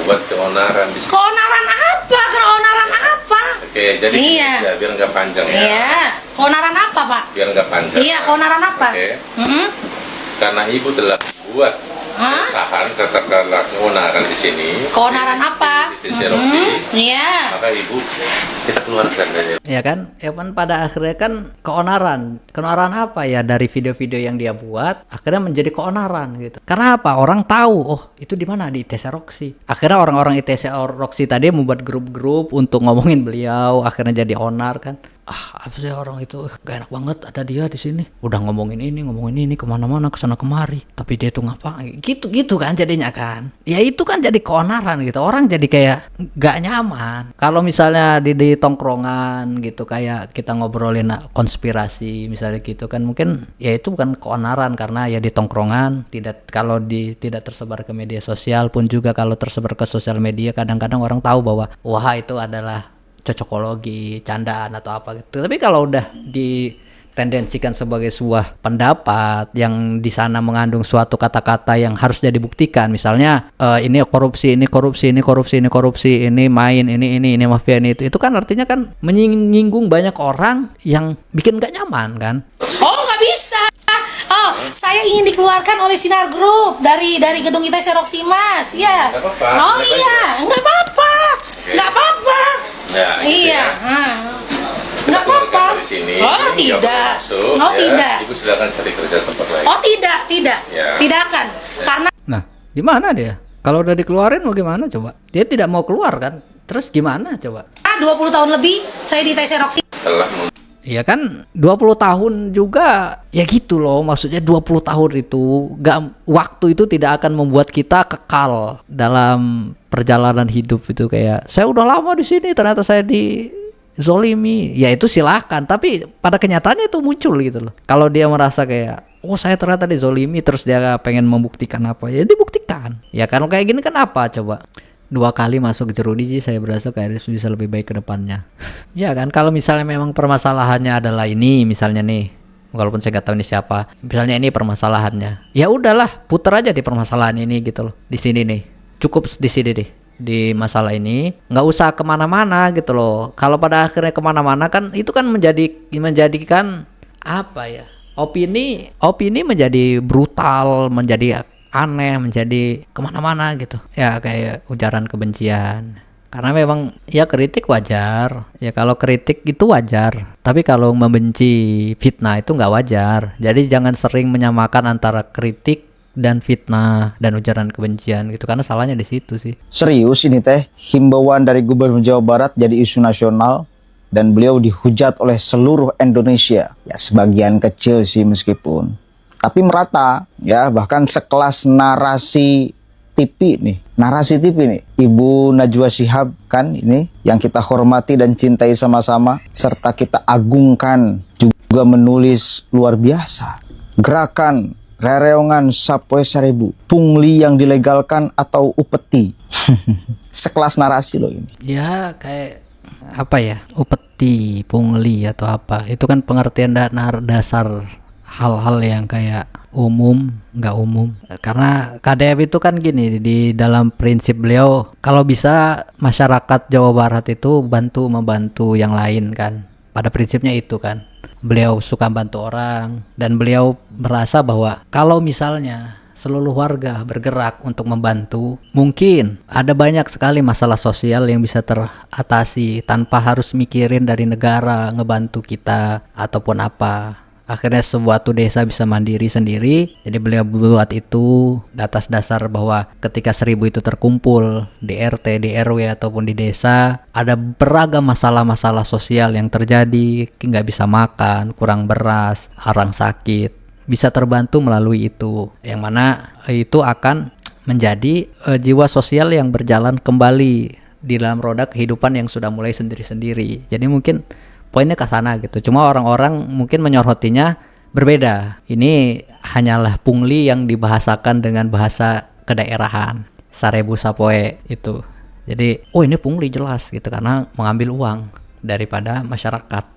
buat keonaran di sini. Keonaran apa? Keonaran apa? Oke, jadi Iya. ya, biar nggak panjang ya. Iya. Keonaran apa, Pak? Biar nggak panjang. Iya, keonaran apa? Oke. Mm-mm. Karena ibu telah buat Hah? keresahan katakanlah keonaran di sini. Keonaran apa? Di Seroksi. Iya. Maka ibu kita keluarkan dari Ya kan, ya kan pada akhirnya kan keonaran apa ya dari video-video yang dia buat akhirnya menjadi keonaran gitu. Karena apa? Orang tahu, oh itu di mana di ITC Roxy. Akhirnya orang-orang ITC Roxy tadi membuat grup-grup untuk ngomongin beliau, akhirnya jadi onar kan. Apa sih orang itu gak enak banget ada dia di sini. Udah ngomongin ini kemana-mana kesana kemari. Tapi dia tuh ngapain? Gitu kan jadinya kan. Ya itu kan jadi keonaran gitu. Orang jadi kayak gak nyaman. Kalau misalnya di tongkrongan gitu kayak kita ngobrolin konspirasi misalnya gitu kan mungkin ya itu bukan keonaran karena ya di tongkrongan tidak tersebar ke media sosial pun juga kalau tersebar ke sosial media kadang-kadang orang tahu bahwa wah itu adalah cocokologi, candaan atau apa gitu. Tapi kalau udah ditendensikan sebagai sebuah pendapat yang di sana mengandung suatu kata-kata yang harusnya dibuktikan, misalnya ini korupsi, ini main, ini mafia, itu kan artinya kan menyinggung banyak orang yang bikin gak nyaman kan. Oh, nggak bisa. Oh, saya ingin dikeluarkan oleh Sinar Group dari gedung ITC Roxy, Mas. Ya. Nggak apa-apa. Oh iya, nggak apa-apa. Oke. Nggak apa-apa. Ya, gitu Iya. ya. Nggak apa-apa. Dari sini. Oh Ini nggak tidak. masuk, Oh ya. tidak. Ibu silakan cari kerja tempat lain. Oh tidak. Ya. Tidak akan. Karena Nah, gimana dia? Kalau udah dikeluarin mau gimana coba? Dia tidak mau keluar kan? Terus gimana coba? 20 tahun lebih saya di ITC Roxy. Telah Iya kan 20 tahun juga ya gitu loh, maksudnya 20 tahun itu waktu itu tidak akan membuat kita kekal dalam perjalanan hidup itu. Kayak saya udah lama di sini ternyata saya dizolimi, ya itu silahkan, tapi pada kenyataannya itu muncul gitu loh. Kalau dia merasa kayak oh saya ternyata dizolimi terus dia pengen membuktikan apa, ya dibuktikan. Ya kan kayak gini kan apa coba? 2 kali masuk jeruji saya berasa kayak bisa lebih baik ke depannya. Ya kan kalau misalnya memang permasalahannya adalah ini misalnya nih, walaupun saya nggak tahu ini siapa, misalnya ini permasalahannya, ya udahlah putar aja di permasalahan ini gitu loh, di sini nih cukup di sini deh, di masalah ini nggak usah kemana-mana gitu loh. Kalau pada akhirnya kemana-mana kan itu kan menjadikan apa ya, opini menjadi brutal, menjadi aneh, menjadi kemana-mana gitu ya, kayak ujaran kebencian. Karena memang ya kritik wajar ya, kalau kritik itu wajar, tapi kalau membenci fitnah itu nggak wajar. Jadi jangan sering menyamakan antara kritik dan fitnah dan ujaran kebencian gitu, karena salahnya di situ sih. Serius ini teh, himbauan dari Gubernur Jawa Barat jadi isu nasional dan beliau dihujat oleh seluruh Indonesia. Ya sebagian kecil sih meskipun, tapi merata ya, bahkan sekelas narasi TV nih, Ibu Najwa Shihab kan ini yang kita hormati dan cintai sama-sama, serta kita agungkan, juga menulis luar biasa. Gerakan rereongan Sapoe Seribu, pungli yang dilegalkan atau upeti. Sekelas narasi loh ini. Ya kayak apa ya, upeti, pungli atau apa, itu kan pengertian dasar hal-hal yang kayak umum, nggak umum. Karena KDF itu kan gini, di dalam prinsip beliau kalau bisa masyarakat Jawa Barat itu membantu yang lain kan. Pada prinsipnya itu kan, beliau suka bantu orang dan beliau merasa bahwa kalau misalnya seluruh warga bergerak untuk membantu, mungkin ada banyak sekali masalah sosial yang bisa teratasi tanpa harus mikirin dari negara ngebantu kita ataupun apa. Akhirnya suatu desa bisa mandiri sendiri. Jadi beliau buat itu atas dasar bahwa ketika 1000 itu terkumpul di RT, di RW ataupun di desa, ada beragam masalah-masalah sosial yang terjadi, nggak bisa makan, kurang beras, orang sakit, bisa terbantu melalui itu, yang mana itu akan menjadi jiwa sosial yang berjalan kembali di dalam roda kehidupan yang sudah mulai sendiri-sendiri. Jadi mungkin poinnya ke sana gitu. Cuma orang-orang mungkin menyorotinya berbeda. Ini hanyalah pungli yang dibahasakan dengan bahasa kedaerahan. Sarebu Sapoe itu. Jadi, oh ini pungli jelas gitu karena mengambil uang daripada masyarakat.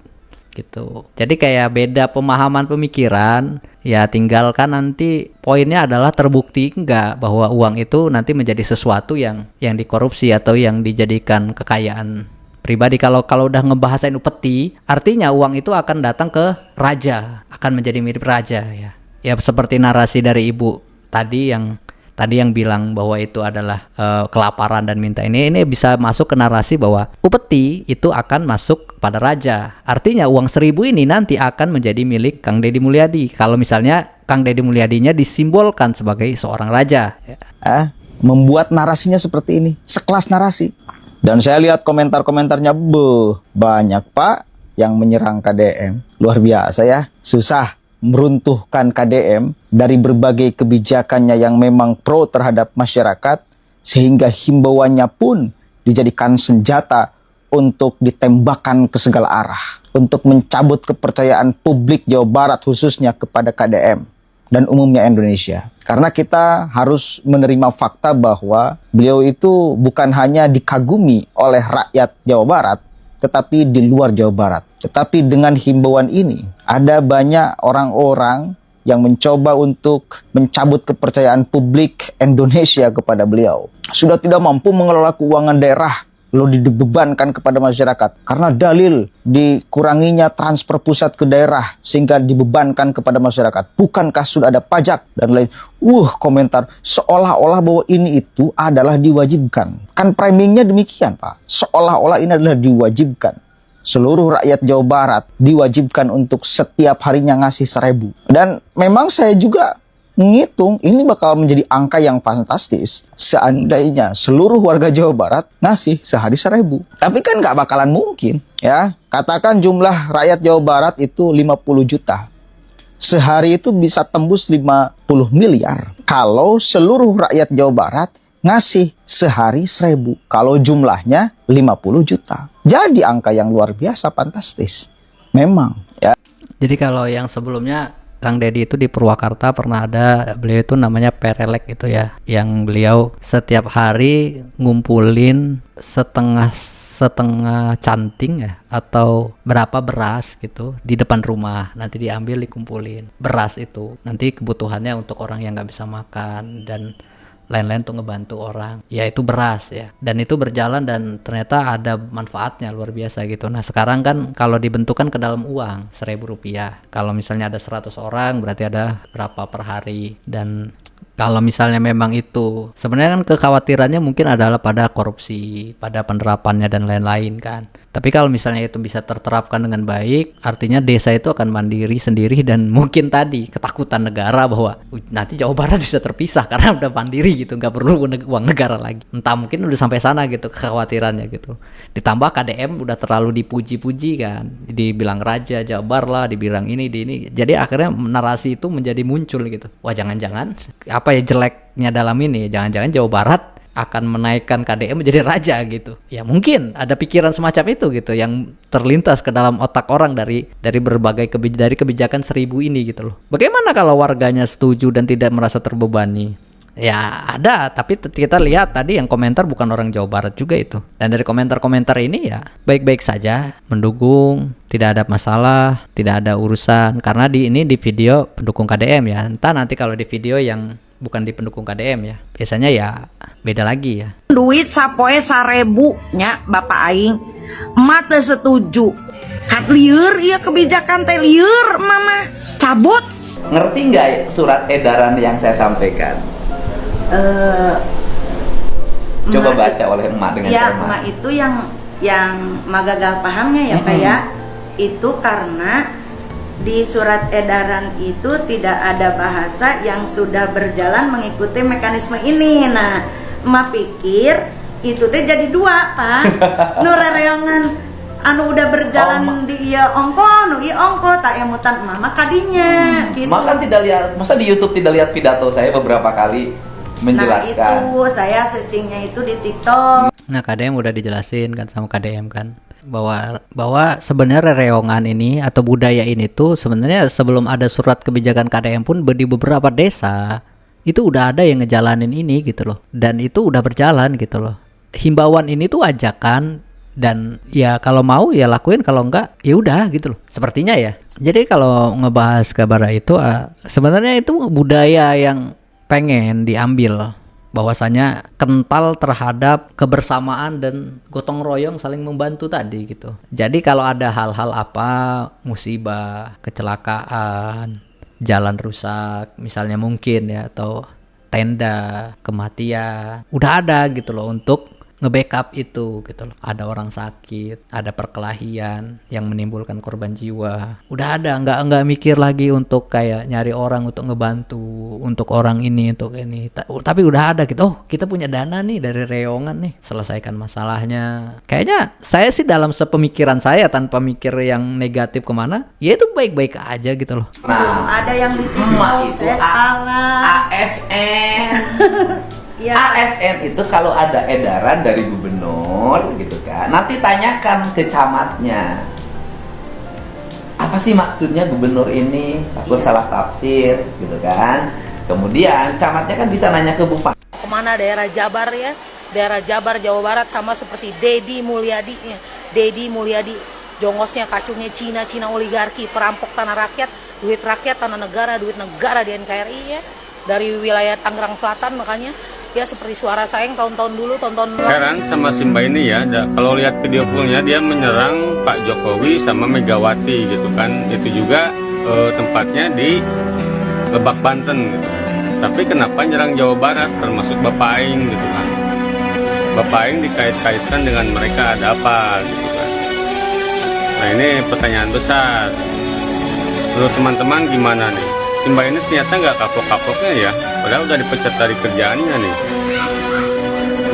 gitu. Jadi kayak beda pemahaman pemikiran. Ya tinggalkan nanti poinnya adalah terbukti enggak bahwa uang itu nanti menjadi sesuatu yang dikorupsi atau yang dijadikan kekayaan pribadi. Kalau udah ngebahasain upeti, artinya uang itu akan datang ke raja, akan menjadi milik raja ya. Ya seperti narasi dari ibu tadi yang bilang bahwa itu adalah kelaparan dan minta ini bisa masuk ke narasi bahwa upeti itu akan masuk pada raja. Artinya uang 1.000 ini nanti akan menjadi milik Kang Deddy Mulyadi. Kalau misalnya Kang Deddy Mulyadinya disimbolkan sebagai seorang raja. Membuat narasinya seperti ini, sekelas narasi. Dan saya lihat komentar-komentarnya, banyak Pak yang menyerang KDM. Luar biasa ya, susah meruntuhkan KDM dari berbagai kebijakannya yang memang pro terhadap masyarakat, sehingga himbauannya pun dijadikan senjata untuk ditembakkan ke segala arah, untuk mencabut kepercayaan publik Jawa Barat khususnya kepada KDM dan umumnya Indonesia. Karena kita harus menerima fakta bahwa beliau itu bukan hanya dikagumi oleh rakyat Jawa Barat, tetapi di luar Jawa Barat. Tetapi dengan himbauan ini, ada banyak orang-orang yang mencoba untuk mencabut kepercayaan publik Indonesia kepada beliau. Sudah tidak mampu mengelola keuangan daerah, lalu dibebankan kepada masyarakat. Karena dalil dikuranginya transfer pusat ke daerah, sehingga dibebankan kepada masyarakat. Bukankah sudah ada pajak dan lain? Komentar seolah-olah bahwa ini itu adalah diwajibkan. Kan framingnya demikian Pak. Seolah-olah ini adalah diwajibkan. Seluruh rakyat Jawa Barat diwajibkan untuk setiap harinya ngasih 1.000. Dan memang saya juga menghitung ini bakal menjadi angka yang fantastis seandainya seluruh warga Jawa Barat ngasih sehari 1.000. Tapi kan nggak bakalan mungkin ya. Katakan jumlah rakyat Jawa Barat itu 50 juta. Sehari itu bisa tembus 50 miliar. Kalau seluruh rakyat Jawa Barat ngasih sehari 1.000. Kalau jumlahnya 50 juta. Jadi angka yang luar biasa fantastis. Memang ya. Jadi kalau yang sebelumnya Kang Deddy itu di Purwakarta pernah ada, beliau itu namanya Perelek itu ya, yang beliau setiap hari ngumpulin setengah canting ya atau berapa beras gitu di depan rumah, nanti diambil dikumpulin beras itu nanti kebutuhannya untuk orang yang nggak bisa makan dan lain-lain tuh ngebantu orang, ya itu beras ya, dan itu berjalan dan ternyata ada manfaatnya luar biasa gitu. Nah sekarang kan kalau dibentukkan ke dalam uang 1.000 rupiah, kalau misalnya ada 100 orang berarti ada berapa per hari. Dan kalau misalnya memang itu sebenarnya kan kekhawatirannya mungkin adalah pada korupsi, pada penerapannya dan lain-lain kan. Tapi kalau misalnya itu bisa terterapkan dengan baik, artinya desa itu akan mandiri sendiri dan mungkin tadi ketakutan negara bahwa nanti Jawa Barat bisa terpisah karena udah mandiri gitu, nggak perlu uang negara lagi. Entah mungkin udah sampai sana gitu kekhawatirannya gitu. Ditambah KDM udah terlalu dipuji-puji kan, dibilang raja Jabar lah, dibilang ini. Jadi akhirnya narasi itu menjadi muncul gitu. Wah jangan-jangan apa ya jeleknya dalam ini, jangan-jangan Jawa Barat akan menaikkan KDM menjadi raja gitu. Ya mungkin ada pikiran semacam itu gitu yang terlintas ke dalam otak orang dari berbagai kebijakan 1.000 ini gitu loh. Bagaimana kalau warganya setuju dan tidak merasa terbebani? Ya ada, tapi kita lihat tadi yang komentar bukan orang Jawa Barat juga itu. Dan dari komentar-komentar ini ya baik-baik saja, mendukung, tidak ada masalah, tidak ada urusan. Karena ini di video pendukung KDM ya. Entah nanti kalau di video yang bukan di pendukung KDM ya, biasanya ya beda lagi ya. Duit sapoe 1.000 nya Bapak Aing emak teu setuju. Kat lieur ieu kebijakan teh lieur mama cabut. Ngerti nggak surat edaran yang saya sampaikan? Coba baca oleh emak dengan ya, cermat. emak itu yang magagal pahamnya ya Pak ya. Itu karena di surat edaran itu tidak ada bahasa yang sudah berjalan mengikuti mekanisme ini. Nah, emak pikir itu teh jadi dua Pak. Nu rereongan anu udah berjalan di ieu ongko, nu ieu ongko tak emutan mama kadinya gitu. Emak kan tidak lihat, masa di YouTube tidak lihat pidato saya beberapa kali menjelaskan. Nah itu saya searchingnya itu di TikTok. Nah KDM udah dijelasin kan sama KDM kan bahwa sebenarnya reongan ini atau budaya ini tuh sebenarnya sebelum ada surat kebijakan KDM pun di beberapa desa itu udah ada yang ngejalanin ini gitu loh, dan itu udah berjalan gitu loh. Himbauan ini tuh ajakan dan ya kalau mau ya lakuin, kalau enggak ya udah gitu loh sepertinya ya. Jadi kalau ngebahas kabar itu sebenarnya itu budaya yang pengen diambil, bahwasanya kental terhadap kebersamaan dan gotong royong saling membantu tadi gitu. Jadi kalau ada hal-hal apa, musibah, kecelakaan, jalan rusak misalnya mungkin ya, atau tenda, kematian, udah ada gitu loh untuk nge-backup itu gitu loh. Ada orang sakit, ada perkelahian yang menimbulkan korban jiwa. Udah ada, nggak mikir lagi untuk kayak nyari orang untuk ngebantu, untuk orang ini, untuk ini. Tapi udah ada gitu. Oh, kita punya dana nih dari reongan nih, selesaikan masalahnya. Kayaknya saya sih dalam sepemikiran saya tanpa mikir yang negatif kemana, ya itu baik-baik aja gitu loh. Belum ada yang Emak ditimbang, itu saya salah. ASN. Ya. ASN itu kalau ada edaran dari gubernur gitu kan, nanti tanyakan ke camatnya. Apa sih maksudnya gubernur ini? Takut salah tafsir gitu kan. Kemudian camatnya kan bisa nanya ke bupati. Kemana daerah Jabar ya, daerah Jabar Jawa Barat, sama seperti Deddy Mulyadi ya. Deddy Mulyadi, jongosnya kacungnya Cina oligarki, perampok tanah rakyat, duit rakyat, tanah negara, duit negara di NKRI ya, dari wilayah Tangerang Selatan. Makanya ya seperti Suara Sayang tahun-tahun dulu, tonton Heran sama Simba ini ya, kalau lihat video fullnya dia menyerang Pak Jokowi sama Megawati gitu kan. Itu juga tempatnya di Lebak Banten gitu. Tapi kenapa nyerang Jawa Barat, termasuk Bapak Aing gitu kan. Bapak Aing dikait-kaitkan dengan mereka, ada apa gitu kan. Nah ini pertanyaan besar. Menurut teman-teman gimana nih? Simba ini ternyata nggak kapok-kapoknya ya, padahal udah dipecat dari kerjaannya nih.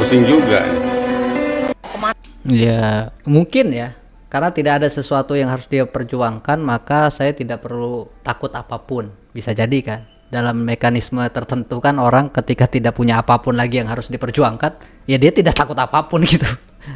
Pusing juga nih. Ya mungkin ya, karena tidak ada sesuatu yang harus dia perjuangkan, maka saya tidak perlu takut apapun. Bisa jadi kan, dalam mekanisme tertentu kan orang ketika tidak punya apapun lagi yang harus diperjuangkan, ya dia tidak takut apapun gitu.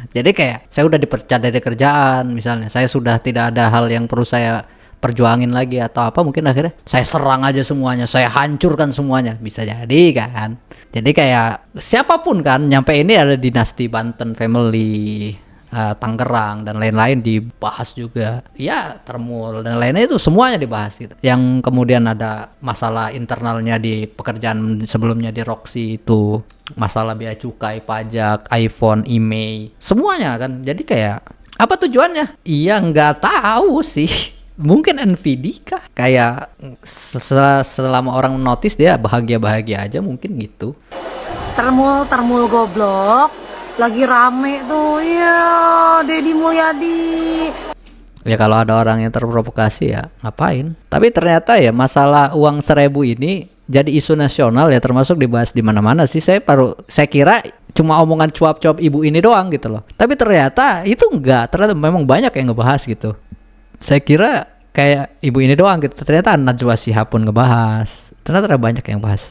Jadi kayak saya udah dipecat dari kerjaan misalnya, saya sudah tidak ada hal yang perlu saya perjuangin lagi atau apa, mungkin akhirnya saya serang aja semuanya, saya hancurkan semuanya, bisa jadi kan. Jadi kayak siapapun kan nyampe ini ada dinasti Banten family, Tangerang dan lain-lain dibahas juga ya, Termul dan lainnya itu semuanya dibahas gitu. Yang kemudian ada masalah internalnya di pekerjaan sebelumnya di Roxy itu, masalah bea cukai, pajak, iPhone, email, semuanya kan. Jadi kayak apa tujuannya? Iya nggak tahu sih. Mungkin NVD kah? Kayak selama orang notice dia bahagia-bahagia aja mungkin gitu. Termul goblok lagi rame tuh ya, Deddy Mulyadi. Ya kalau ada orang yang terprovokasi ya ngapain. Tapi ternyata ya masalah uang 1.000 ini jadi isu nasional ya, termasuk dibahas di mana-mana sih. Saya kira cuma omongan cuap-cuap ibu ini doang gitu loh. Tapi ternyata itu enggak, ternyata memang banyak yang ngebahas gitu. Saya kira kayak ibu ini doang gitu, ternyata Najwa Shihab pun ngebahas, ternyata ada banyak yang bahas.